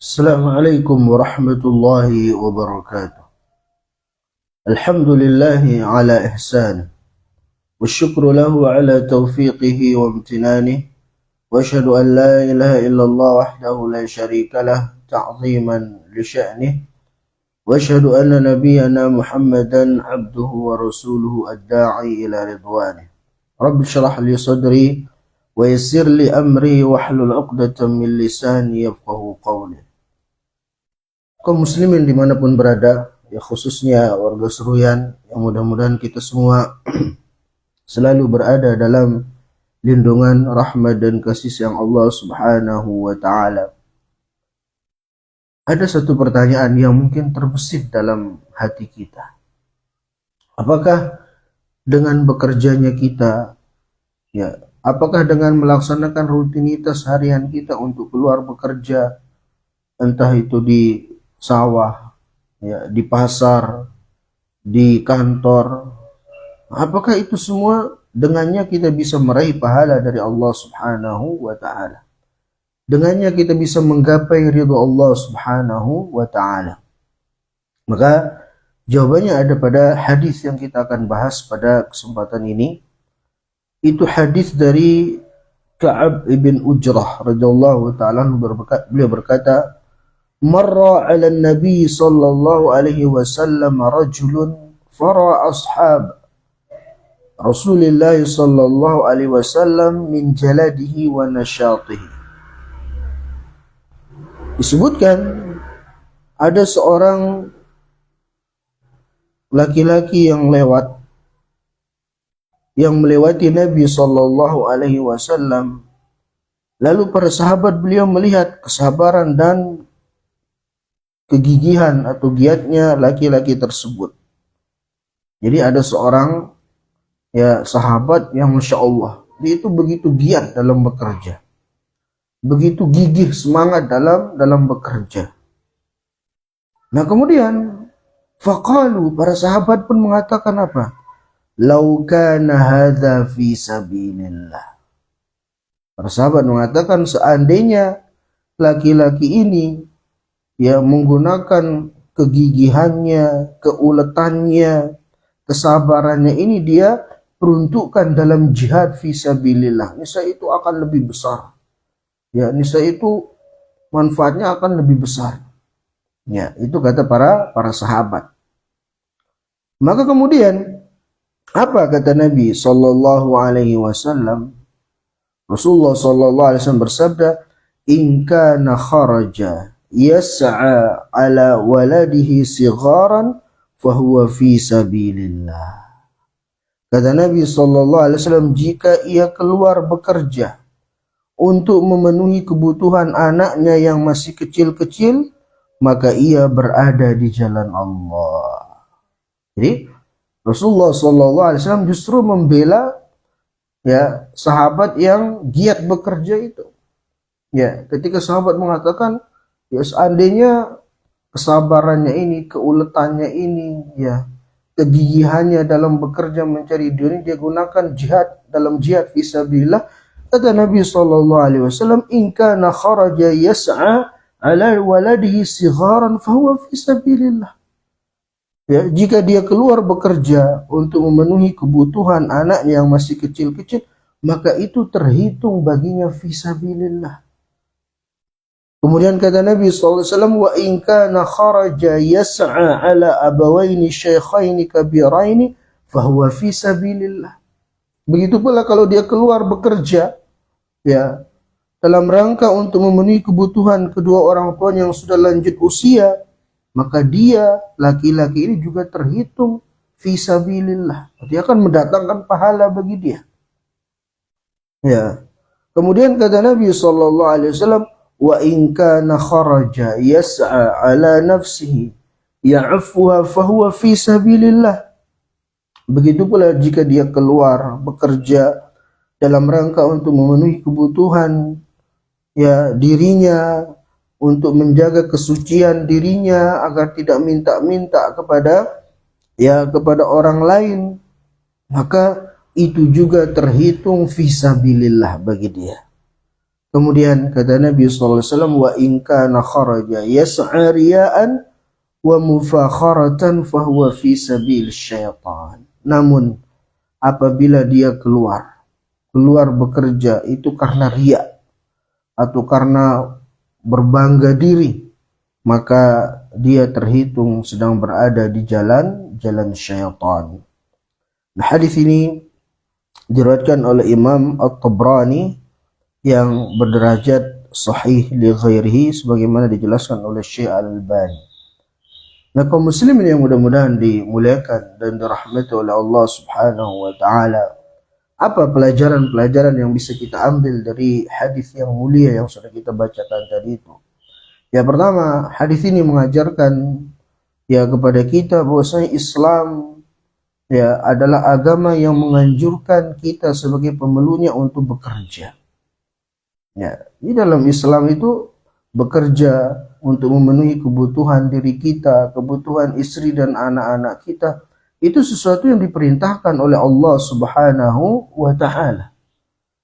Assalamualaikum warahmatullahi wabarakatuh. Alhamdulillahi ala ihsan. Wasyukru lahu ala taufiqihi wa amtinani. Wa ashhadu an la ilaha illallah wahdahu la syarika lah ta'ziman li sya'nih. Wa ashhadu anna nabiyyana Muhammadan abduhu wa rasuluhu ad-da'i ila ridwanih. Rabbi syrah li sadri wa yassir li amri wahlul 'uqdatam min lisani yafqahu qawli. Kaum muslimin dimanapun berada, ya khususnya warga Seruyan, yang mudah-mudahan kita semua selalu berada dalam lindungan, rahmat dan kasih sayang Allah Subhanahu wa ta'ala. Ada satu pertanyaan yang mungkin terbesit dalam hati kita. Apakah dengan bekerjanya kita, ya, apakah dengan melaksanakan rutinitas harian kita untuk keluar bekerja, entah itu di sawah, ya, di pasar, di kantor, apakah itu semua dengannya kita bisa meraih pahala dari Allah Subhanahu wa ta'ala? Dengannya kita bisa menggapai ridha Allah Subhanahu wa ta'ala? Maka jawabannya ada pada hadis yang kita akan bahas pada kesempatan ini. Itu hadis dari Ka'ab ibn Ujrah radhiyallahu ta'ala, beliau berkata, marra 'ala an-nabi sallallahu alaihi wasallam rajulun fara ashab Rasulillah sallallahu alaihi wasallam min jaladihi wa nasyatihi. Disebutkan ada seorang laki-laki yang melewati Nabi sallallahu alaihi wasallam, lalu para sahabat beliau melihat kesabaran dan kegigihan atau giatnya laki-laki tersebut. Jadi ada seorang, ya, sahabat yang Masya Allah, dia itu begitu giat dalam bekerja, begitu gigih, semangat dalam bekerja. Nah kemudian faqalu, para sahabat pun mengatakan apa? Lau kana hadza fi sabilillah. Para sahabat mengatakan, seandainya laki-laki ini, ya, menggunakan kegigihannya, keuletannya, kesabarannya ini dia peruntukkan dalam jihad fisabilillah, niscaya itu akan lebih besar. Ya, niscaya itu manfaatnya akan lebih besar. Ya, itu kata para sahabat. Maka kemudian apa kata Nabi sallallahu alaihi wasallam? Rasulullah sallallahu alaihi wasallam bersabda, in kana kharaja yas'a ala waladihi sigharan fahuwa fi sabilillah. Kata Nabi sallallahu alaihi wasallam, jika ia keluar bekerja untuk memenuhi kebutuhan anaknya yang masih kecil-kecil, maka ia berada di jalan Allah. Jadi Rasulullah sallallahu alaihi wasallam justru membela, ya, sahabat yang giat bekerja itu. Ya, ketika sahabat mengatakan, ya, seandainya kesabarannya ini, keuletannya ini, ya, kegigihannya dalam bekerja mencari dunia, dia gunakan dalam jihad fisabilillah. Kata Nabi sallallahu alaihi wasallam, in kana kharaja yas'a ala waladihi sigharan fahuwa fisabilillah. Ya, jika dia keluar bekerja untuk memenuhi kebutuhan anaknya yang masih kecil-kecil, maka itu terhitung baginya fisabilillah. Kemudian kata Nabi SAW, wa in kana kharaja yas'a ala abawaini syaikhaini kabiraini fahuwa fi sabilillah. Begitu pula kalau dia keluar bekerja, ya, dalam rangka untuk memenuhi kebutuhan kedua orang tuanya yang sudah lanjut usia, maka dia, laki-laki ini juga terhitung fi sabilillah. Dia akan mendatangkan pahala bagi dia. Ya. Kemudian kata Nabi SAW, wa in kana kharaja yas'a ala nafsihi ya'affuha fahuwa fi sabilillah. Begitu pula jika dia keluar bekerja dalam rangka untuk memenuhi kebutuhan, ya, dirinya, untuk menjaga kesucian dirinya agar tidak minta-minta kepada orang lain, maka itu juga terhitung fisabilillah bagi dia. Kemudian kata Nabi SAW, wa in kana kharaja yas'a riya'an wa mufakharatan fahuwa fi sabil syaitan. Namun apabila dia keluar bekerja itu karena riya atau karena berbangga diri, maka dia terhitung sedang berada di jalan syaitan. Nah, hadis ini diriwayatkan oleh Imam At-Tabrani yang berderajat sahih li ghairihi sebagaimana dijelaskan oleh Syekh Al-Albani. Nah, kaum muslimin yang mudah-mudahan dimuliakan dan dirahmati oleh Allah Subhanahu wa taala, apa pelajaran-pelajaran yang bisa kita ambil dari hadis yang mulia yang sudah kita bacakan tadi itu? Ya, pertama, hadis ini mengajarkan ya kepada kita bahwasanya Islam ya adalah agama yang menganjurkan kita sebagai pemeluknya untuk bekerja. Ya, di dalam Islam itu bekerja untuk memenuhi kebutuhan diri kita, kebutuhan istri dan anak-anak kita, itu sesuatu yang diperintahkan oleh Allah Subhanahu wa taala.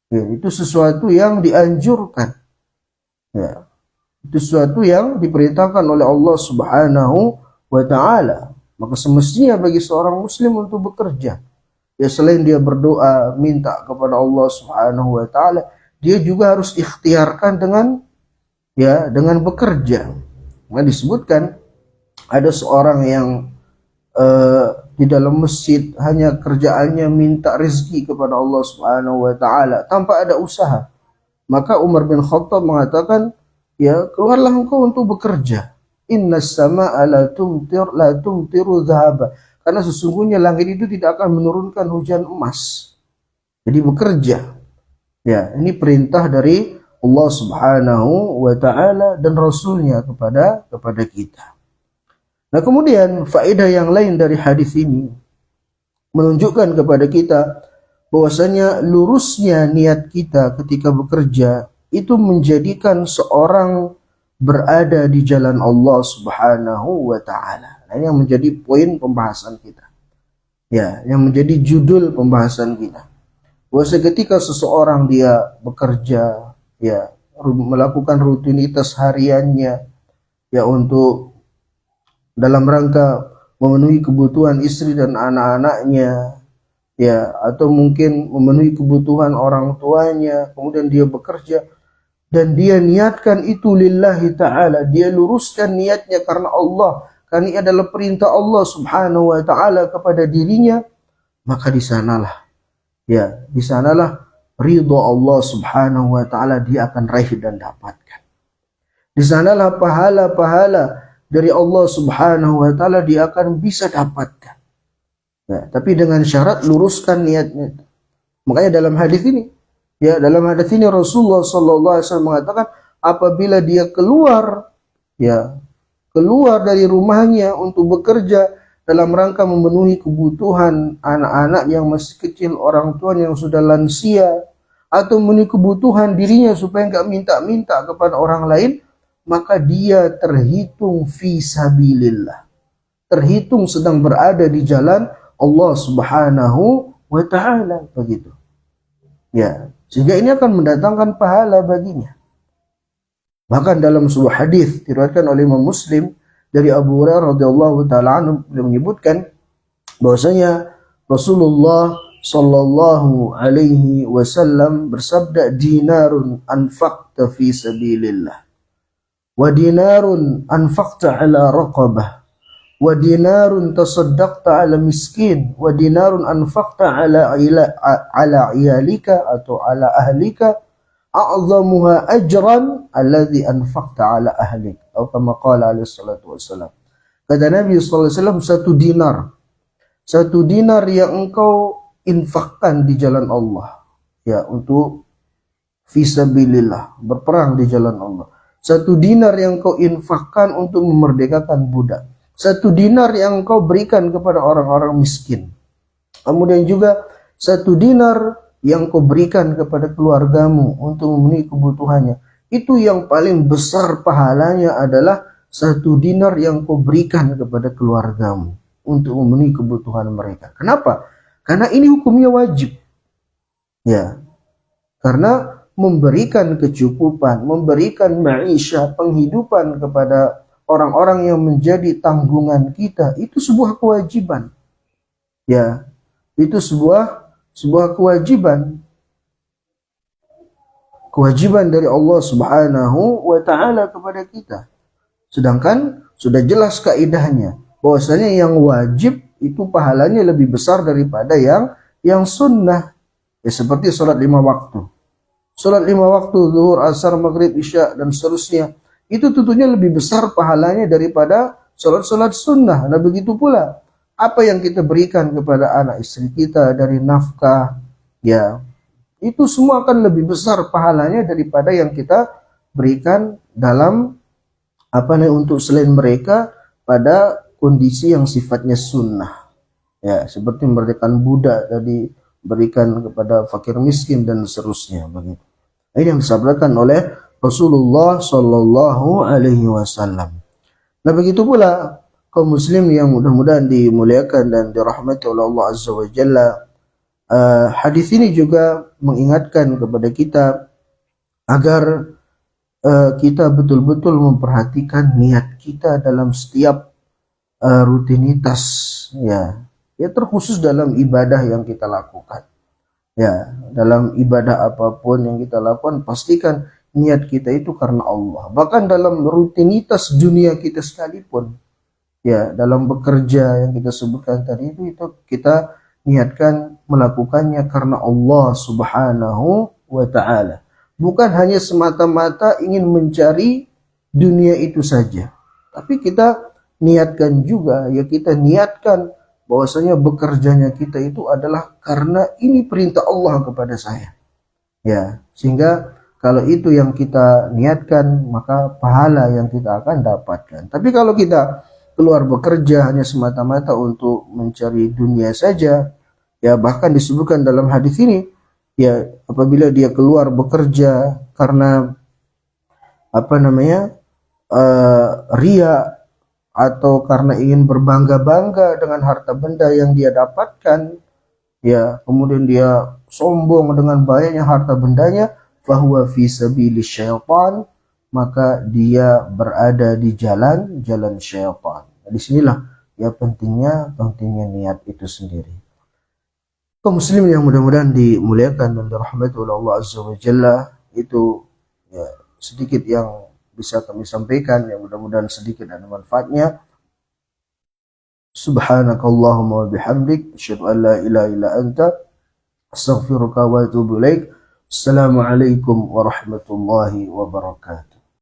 Ya, itu sesuatu yang dianjurkan. Ya, itu sesuatu yang diperintahkan oleh Allah Subhanahu wa taala. Maka semestinya bagi seorang muslim untuk bekerja. Ya, selain dia berdoa minta kepada Allah Subhanahu wa taala, dia juga harus ikhtiarkan dengan bekerja. Nah, disebutkan ada seorang yang di dalam masjid hanya kerjaannya minta rezeki kepada Allah Subhanahu wa taala tanpa ada usaha. Maka Umar bin Khattab mengatakan, ya, keluarlah engkau untuk bekerja. Innas samaa'a la tumtiru dhahaba. Karena sesungguhnya langit itu tidak akan menurunkan hujan emas. Jadi bekerja. Ya, ini perintah dari Allah Subhanahu wa taala dan Rasulnya kepada kita. Nah, kemudian faedah yang lain dari hadis ini menunjukkan kepada kita bahwasanya lurusnya niat kita ketika bekerja itu menjadikan seorang berada di jalan Allah Subhanahu wa taala. Nah, ini yang menjadi poin pembahasan kita. Ya, yang menjadi judul pembahasan kita. Bahwa ketika seseorang dia bekerja, ya, melakukan rutinitas hariannya, ya, untuk dalam rangka memenuhi kebutuhan istri dan anak-anaknya, ya, atau mungkin memenuhi kebutuhan orang tuanya, kemudian dia bekerja dan dia niatkan itu lillahi ta'ala, dia luruskan niatnya karena Allah, karena ini adalah perintah Allah Subhanahu wa ta'ala kepada dirinya, maka di sanalah ridha Allah Subhanahu wa ta'ala dia akan raih dan dapatkan. Di sanalah pahala-pahala dari Allah Subhanahu wa ta'ala dia akan bisa dapatkan. Ya, tapi dengan syarat luruskan niatnya. Makanya dalam hadis ini Rasulullah sallallahu alaihi wasallam mengatakan apabila dia keluar dari rumahnya untuk bekerja dalam rangka memenuhi kebutuhan anak-anak yang masih kecil, orang tua yang sudah lansia, atau memenuhi kebutuhan dirinya supaya enggak minta-minta kepada orang lain, maka dia terhitung fi sabilillah. Terhitung sedang berada di jalan Allah Subhanahu wa taala, begitu. Ya, sehingga ini akan mendatangkan pahala baginya. Bahkan dalam sebuah hadis diriwayatkan oleh Imam Muslim dari Abu Hurairah radhiyallahu taala anhu menyebutkan bahwasanya Rasulullah sallallahu alaihi wasallam bersabda, dinarun anfaqta fi sabilillah wa dinarun anfaqta ala raqabah wa dinarun tasaddaqta ala miskin wa dinarun anfaqta ala iyalika atau ala ahlika a'zamuha ajran alladhi anfaqta ala ahlik, atau kama qala alaihi salatu wassalam. Kata Nabi sallallahu alaihi wasallam, satu dinar yang engkau infakkan di jalan Allah, ya, untuk fisabilillah, berperang di jalan Allah. Satu dinar yang engkau infakkan untuk memerdekakan budak. Satu dinar yang engkau berikan kepada orang-orang miskin. Kemudian juga satu dinar yang kau berikan kepada keluargamu untuk memenuhi kebutuhannya. Itu yang paling besar pahalanya adalah satu dinar yang kau berikan kepada keluargamu untuk memenuhi kebutuhan mereka. Kenapa? Karena ini hukumnya wajib. Ya. Karena memberikan kecukupan, memberikan maisha, penghidupan kepada orang-orang yang menjadi tanggungan kita, itu sebuah kewajiban. Ya, itu sebuah kewajiban dari Allah Subhanahu wa taala kepada kita. Sedangkan sudah jelas kaidahnya bahwasanya yang wajib itu pahalanya lebih besar daripada yang sunnah. Ya, seperti sholat 5 waktu. Sholat 5 waktu, zuhur, asar, maghrib, isya, dan seterusnya. Itu tentunya lebih besar pahalanya daripada sholat-sholat sunnah. Nah begitu pula, apa yang kita berikan kepada anak istri kita dari nafkah, ya, itu semua akan lebih besar pahalanya daripada yang kita berikan dalam untuk selain mereka pada kondisi yang sifatnya sunnah. Ya, seperti memberikan budak tadi, berikan kepada fakir miskin dan seterusnya begitu. Ini yang disabdakan oleh Rasulullah Shallallahu Alaihi Wasallam. Nah begitu pula kaum muslim yang mudah-mudahan dimuliakan dan dirahmati oleh Allah Azza wa Jalla. Hadis ini juga mengingatkan kepada kita agar kita betul-betul memperhatikan niat kita dalam setiap rutinitas, ya terkhusus dalam ibadah yang kita lakukan. Ya, dalam ibadah apapun yang kita lakukan, pastikan niat kita itu karena Allah. Bahkan dalam rutinitas dunia kita sekalipun, ya, dalam bekerja yang kita sebutkan tadi itu kita niatkan melakukannya karena Allah Subhanahu wa taala. Bukan hanya semata-mata ingin mencari dunia itu saja. Tapi kita niatkan juga, ya kita niatkan bahwasanya bekerjanya kita itu adalah karena ini perintah Allah kepada saya. Ya, sehingga kalau itu yang kita niatkan, maka pahala yang kita akan dapatkan. Tapi kalau kita keluar bekerja hanya semata-mata untuk mencari dunia saja, ya bahkan disebutkan dalam hadis ini, ya apabila dia keluar bekerja karena ria atau karena ingin berbangga-bangga dengan harta benda yang dia dapatkan, ya kemudian dia sombong dengan banyaknya harta bendanya, fahuwa fi sabilis syaitan, maka dia berada di jalan syaitan. Nah, disinilah ya pentingnya niat itu sendiri. Kaum muslim yang mudah-mudahan dimuliakan dan dirahmati oleh Allah Azza wa Jalla, itu ya sedikit yang bisa kami sampaikan, yang mudah-mudahan sedikit ada manfaatnya. Subhanakallahumma wa bihamdik, asyhadu an la ilaha illa anta, astaghfiruka wa atubu ilaik. Assalamualaikum warahmatullahi wabarakatuh.